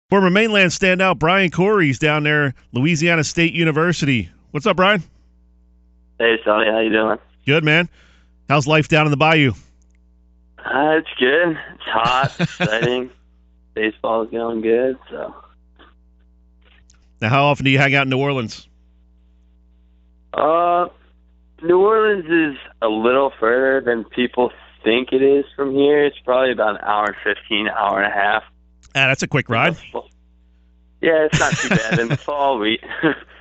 Former Mainland standout Brian Khoury's down there, Louisiana State University. What's up, Brian? Hey, Sonny, how you doing? Good, man. How's life down in the Bayou? It's good. It's hot, exciting. Baseball's going good. So. Now, how often do you hang out in New Orleans? New Orleans is a little further than people think it is from here. It's probably about an hour and 15, hour and a half. That's a quick ride. Yeah, it's not too bad. In the fall, we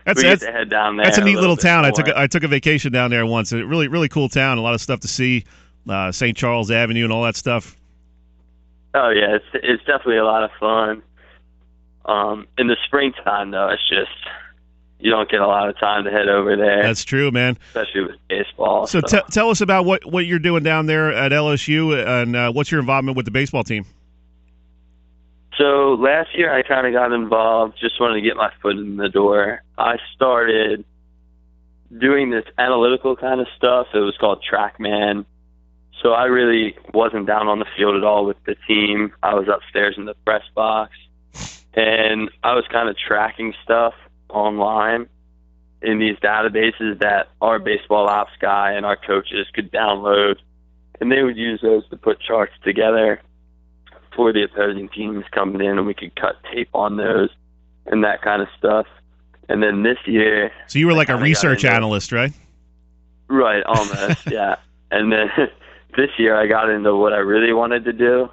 get to head down there. That's a neat little town. More. I took a vacation down there once. A really cool town. A lot of stuff to see. St. Charles Avenue and all that stuff. Oh yeah, it's definitely a lot of fun. In the springtime though, it's just you don't get a lot of time to head over there. That's true, man. Especially with baseball. So tell us about what you're doing down there at LSU and what's your involvement with the baseball team. So last year I kind of got involved, just wanted to get my foot in the door. I started doing this analytical kind of stuff. It was called TrackMan. So I really wasn't down on the field at all with the team. I was upstairs in the press box. And I was kind of tracking stuff online in these databases that our baseball ops guy and our coaches could download. And they would use those to put charts together for the opposing teams coming in, and we could cut tape on those and that kind of stuff. And then this year... So you were like a research analyst, right? Right, almost, yeah. And then this year I got into what I really wanted to do,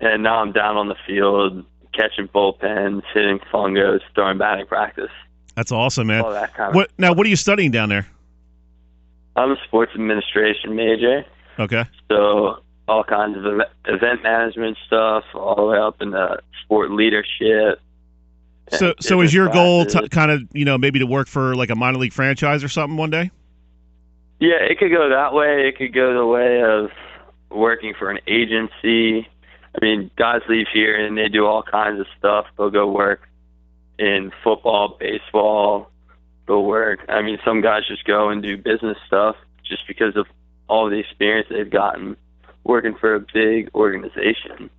and now I'm down on the field catching bullpens, hitting fungos, throwing batting practice. That's awesome, man. All that kind of Now, what are you studying down there? I'm a sports administration major. Okay. So all kinds of event management stuff, all the way up into sport leadership. So is your goal to kind of, maybe to work for like a minor league franchise or something one day? Yeah, it could go that way. It could go the way of working for an agency. I mean, guys leave here and they do all kinds of stuff. They'll go work in football, baseball. They'll work. I mean, some guys just go and do business stuff just because of all the experience they've gotten working for a big organization.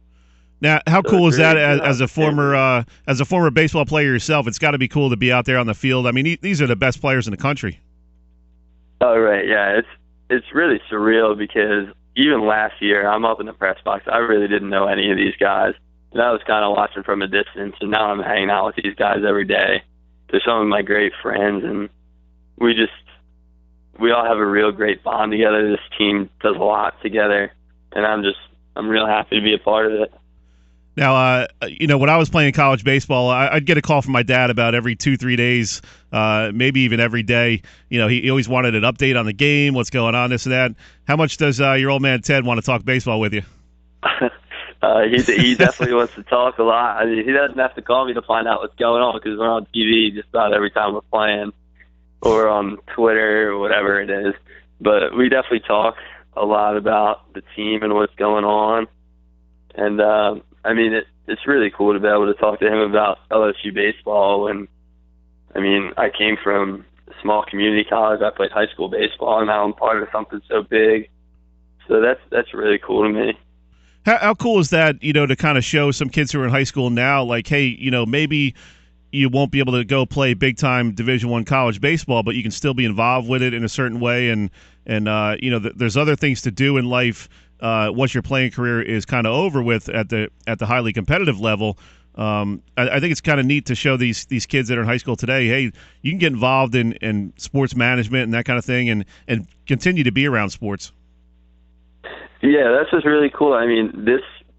Now, how cool is that as a former baseball player yourself? It's got to be cool to be out there on the field. I mean, these are the best players in the country. Oh, right, yeah. It's really surreal because even last year, I'm up in the press box. I really didn't know any of these guys. And I was kind of watching from a distance, and now I'm hanging out with these guys every day. They're some of my great friends, and we all have a real great bond together. This team does a lot together, and I'm real happy to be a part of it. Now, when I was playing college baseball, I'd get a call from my dad about every 2-3 days, maybe even every day. He always wanted an update on the game, what's going on, this and that. How much does your old man Ted want to talk baseball with you? He definitely wants to talk a lot. I mean, he doesn't have to call me to find out what's going on because we're on TV just about every time we're playing or on Twitter or whatever it is. But we definitely talk a lot about the team and what's going on. And, I mean, it's really cool to be able to talk to him about LSU baseball. And, I mean, I came from a small community college. I played high school baseball, and now I'm part of something so big. So that's really cool to me. How cool is that, to kind of show some kids who are in high school now, like, hey, maybe you won't be able to go play big-time Division I college baseball, but you can still be involved with it in a certain way. And there's other things to do in life once your playing career is kind of over with at the highly competitive level. I think it's kind of neat to show these kids that are in high school today, hey, you can get involved in sports management and that kind of thing and continue to be around sports. Yeah, that's just really cool. I mean,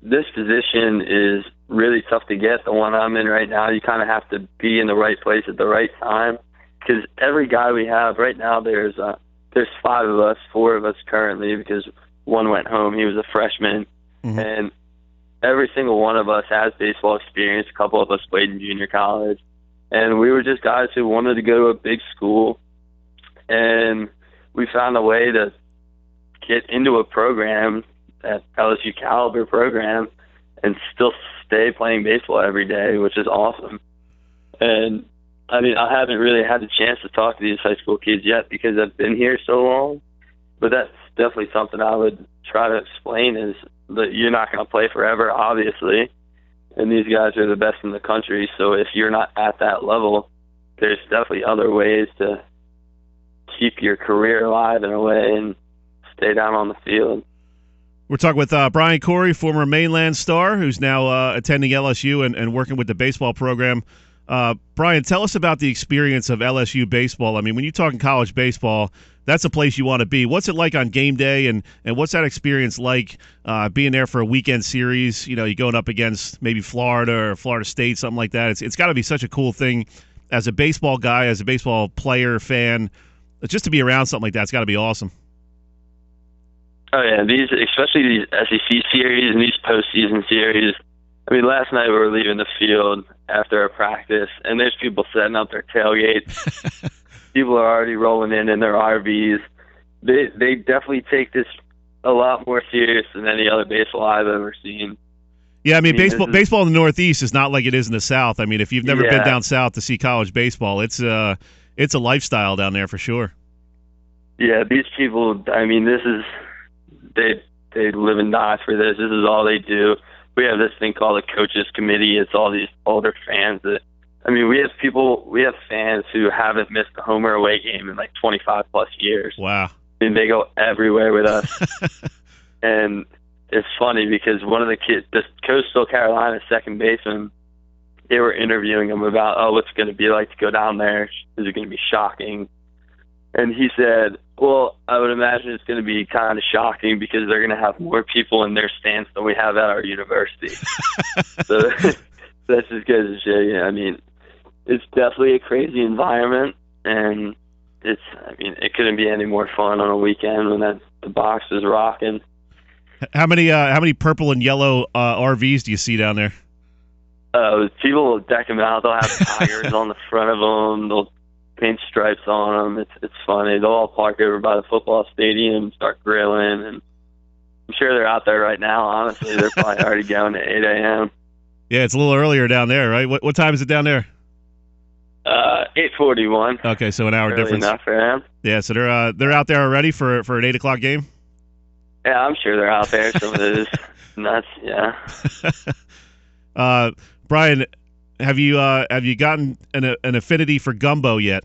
this position is really tough to get, the one I'm in right now. You kind of have to be in the right place at the right time because every guy we have right now, there's 5 of us, 4 of us currently because one went home. He was a freshman. Mm-hmm. And every single one of us has baseball experience. A couple of us played in junior college. And we were just guys who wanted to go to a big school. And we found a way to get into a program, at LSU caliber program, and still stay playing baseball every day, which is awesome. And, I mean, I haven't really had the chance to talk to these high school kids yet because I've been here so long. But that's definitely something I would try to explain is that you're not going to play forever, obviously. and these guys are the best in the country. So if you're not at that level, there's definitely other ways to keep your career alive in a way and stay down on the field. We're talking with Brian Khoury, former Mainland star, who's now attending LSU and working with the baseball program. Brian, tell us about the experience of LSU baseball. I mean, when you're talking college baseball, that's a place you want to be. What's it like on game day, and what's that experience like being there for a weekend series? You know, you're going up against maybe Florida or Florida State, something like that. It's got to be such a cool thing as a baseball guy, as a baseball player, fan, just to be around something like that. It's got to be awesome. Oh, yeah, especially these SEC series and these postseason series. I mean, last night we were leaving the field after a practice, and there's people setting up their tailgates. People are already rolling in their RVs. They definitely take this a lot more serious than any other baseball I've ever seen. Yeah, I mean baseball in the Northeast is not like it is in the South. I mean, if you've never been down south to see college baseball, it's a lifestyle down there for sure. Yeah, these people, I mean, they live and die for this. This is all they do. We have this thing called the coaches committee. It's all these older fans that, I mean, we have fans who haven't missed a home or away game in like 25 plus years. Wow. And they go everywhere with us. And it's funny because one of the kids, the Coastal Carolina second baseman, they were interviewing him about, what's it going to be like to go down there? Is it going to be shocking? And he said, well, I would imagine it's going to be kind of shocking because they're going to have more people in their stands than we have at our university. So that's just good to show you. I mean, it's definitely a crazy environment, and it couldn't be any more fun on a weekend when the box is rocking. How many purple and yellow RVs do you see down there? People will deck them out. They'll have tigers on the front of them. They'll paint stripes on them. It's funny. They'll all park over by the football stadium, start grilling, and I'm sure they're out there right now. Honestly, they're probably already going at 8 a.m. Yeah, it's a little earlier down there, right? What time is it down there? 8:41. Okay, so an hour Early difference. Enough for them. Yeah, so they're out there already for an 8 o'clock game. Yeah, I'm sure they're out there. Some of it is nuts. Yeah. Brian, have you gotten an affinity for gumbo yet?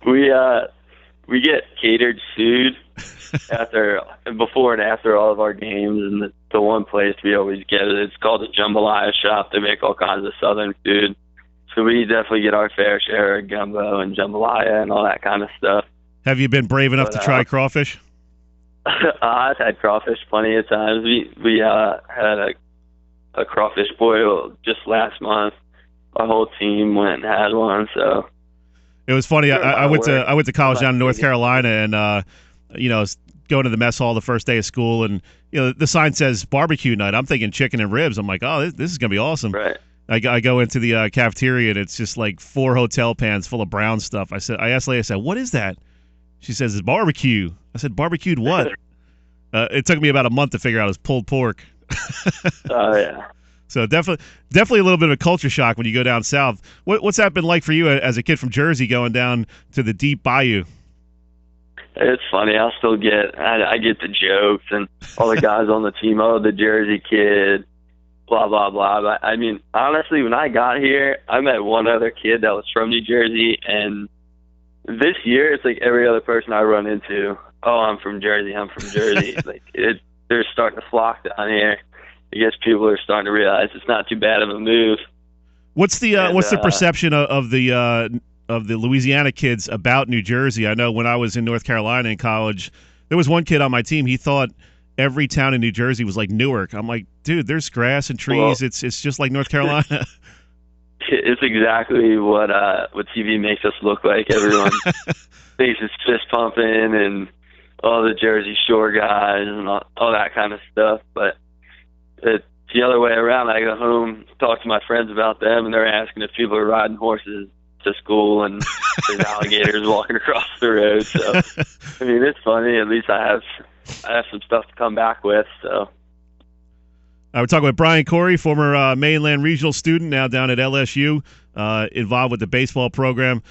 We get catered food before and after all of our games, and the one place we always get it. It's called the Jambalaya shop. They make all kinds of Southern food, so we definitely get our fair share of gumbo and jambalaya and all that kind of stuff. Have you been brave enough to try crawfish? I've had crawfish plenty of times. We had a crawfish boil just last month. Our whole team went and had one. So it was funny. I went to college down in North Carolina, and going to the mess hall the first day of school, and the sign says barbecue night. I'm thinking chicken and ribs. I'm like, oh, this is gonna be awesome. Right. I go into the cafeteria, and it's just like 4 hotel pans full of brown stuff. I asked Leah, I said, what is that? She says, it's barbecue. I said, barbecued what? It took me about a month to figure out it was pulled pork. Oh, yeah. So definitely a little bit of a culture shock when you go down south. What's that been like for you as a kid from Jersey going down to the deep bayou? It's funny. I get the jokes and all the guys on the team, the Jersey kid, blah, blah, blah. But, I mean, honestly, when I got here, I met one other kid that was from New Jersey, and this year it's like every other person I run into, I'm from Jersey, I'm from Jersey. They're starting to flock down here. I guess people are starting to realize it's not too bad of a move. What's the perception of the Louisiana kids about New Jersey? I know when I was in North Carolina in college, there was one kid on my team. He thought every town in New Jersey was like Newark. I'm like, dude, there's grass and trees. Well, it's just like North Carolina. It's exactly what TV makes us look like. Everyone thinks it's fist pumping and all the Jersey Shore guys and all that kind of stuff, but it's the other way around. I go home, talk to my friends about them, and they're asking if people are riding horses to school and there's alligators walking across the road. So, I mean, it's funny. At least I have some stuff to come back with. So, we're talking with Brian Khoury, former Mainland regional student, now down at LSU, involved with the baseball program.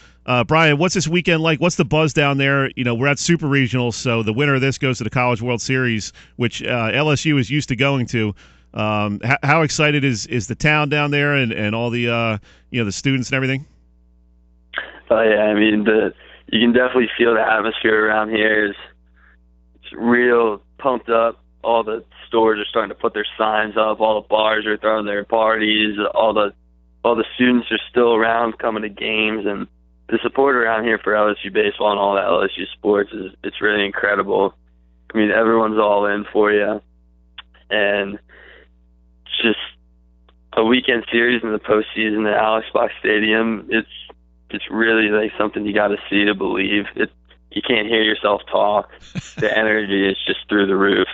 Brian, what's this weekend like? What's the buzz down there? We're at Super Regionals, so the winner of this goes to the College World Series, which LSU is used to going to. How excited is the town down there and all the the students and everything? Oh yeah, I mean you can definitely feel the atmosphere around here. It's real pumped up. All the stores are starting to put their signs up. All the bars are throwing their parties. All the students are still around coming to games, and the support around here for LSU baseball and all the LSU sports it's really incredible. I mean, everyone's all in for you, and it's just a weekend series in the postseason at Alex Box Stadium. It's really like something you got to see to believe. You can't hear yourself talk. The energy is just through the roof.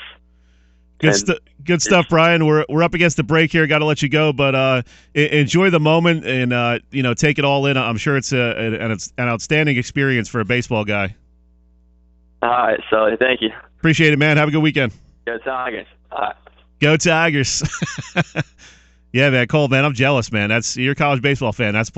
Good stuff, Brian. We're up against the break here. Got to let you go, but enjoy the moment and take it all in. I'm sure it's an outstanding experience for a baseball guy. All right, Sully. Thank you. Appreciate it, man. Have a good weekend. Go Tigers. All right. Go Tigers. Yeah, man. Cole, man, I'm jealous, man. You're a college baseball fan. That's